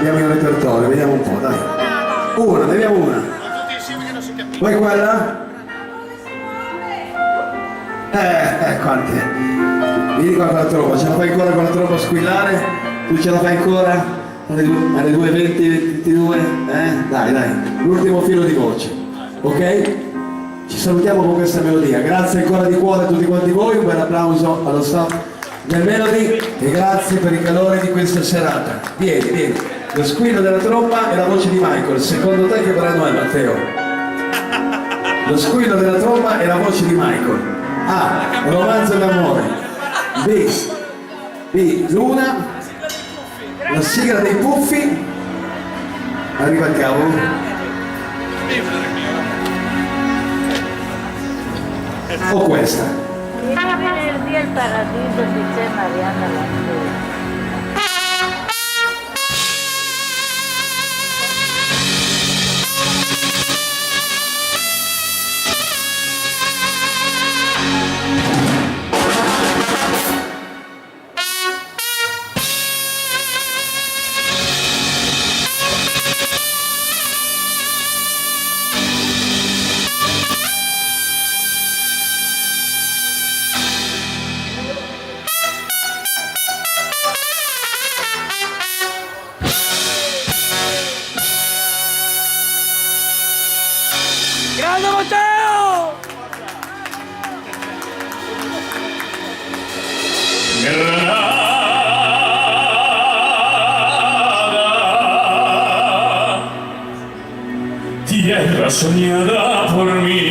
abbiamo il repertorio, vediamo un po', dai. Una, ne abbiamo una. Vuoi quella? Quanti? Vieni qua con la tromba, ce la fai ancora con la tromba a squillare? Tu ce la fai ancora? Alle 2:20, 22? Dai, l'ultimo filo di voce, ok? Ci salutiamo con questa melodia. Grazie ancora di cuore a tutti quanti voi, un bel applauso allo staff del Melody e grazie per il calore di questa serata. Vieni, lo squillo della tromba e la voce di Michael. Secondo te che brano è, Matteo? Lo squillo della tromba e la voce di Michael. A, romanzo d'amore. B, Luna. La sigla dei puffi. Arriva il cavo. O questa. Il venerdì al paradiso dice Mariana Lanzini. Grande Matteo! Granada, tierra soñada por mí,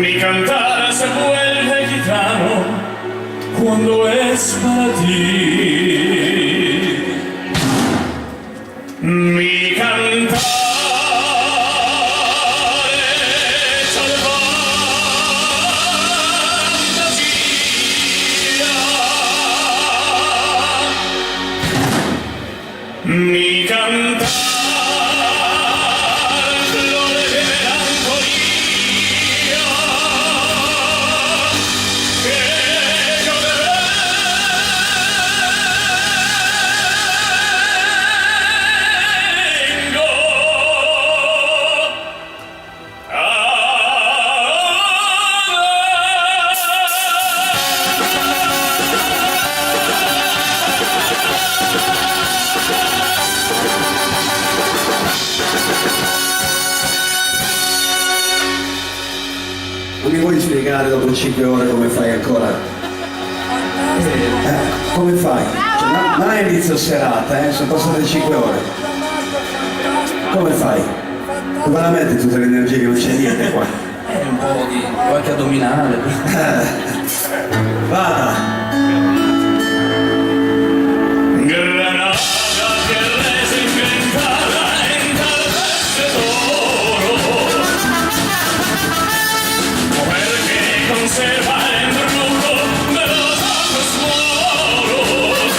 mi cantar se vuelve gitano cuando es para ti, mi cantar. Mi cantar flore de melancolía que yo te vengo a Non mi vuoi spiegare dopo 5 ore come fai ancora? Come fai? Cioè, non è inizio serata, sono passate 5 ore. Come fai? Veramente tutte le energie che non c'è niente qua. Un po' di qualche addominale. Vada! Granada que desencantada en tal tesoro, mujer que conserva el embrujo de los ojos moros,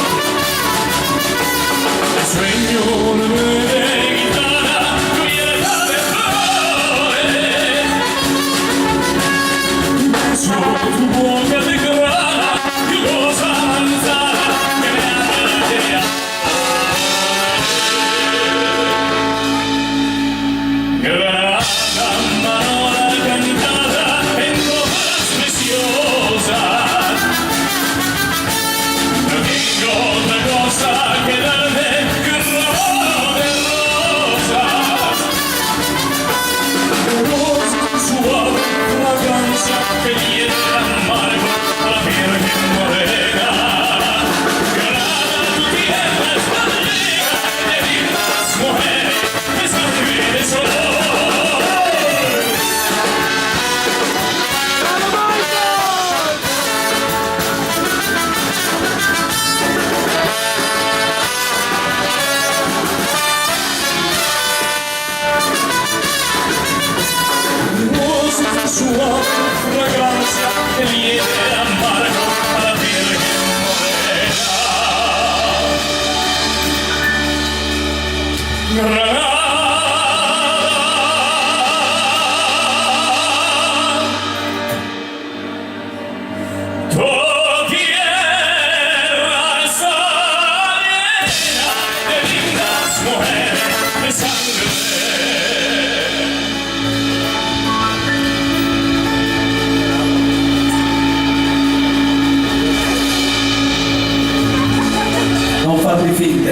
el sueño de gitana cubierta de flores, beso tu boca de grana y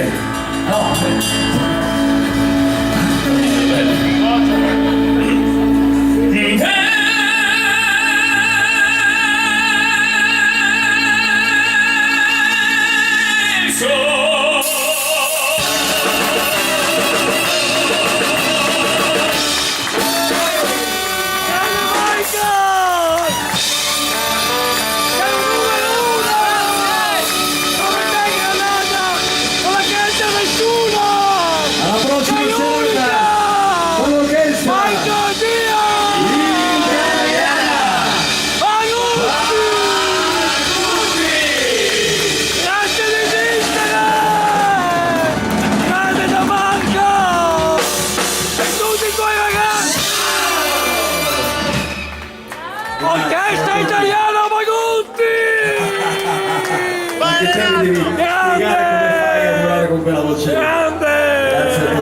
niente. No, Alla prossima serata con l'orchestra Grazie di esistere! Grande da Marco! E tutti i tuoi ragazzi! Orchestra Italiana Magutti! Anche te mi devi spiegare come fai a volare con quella voce.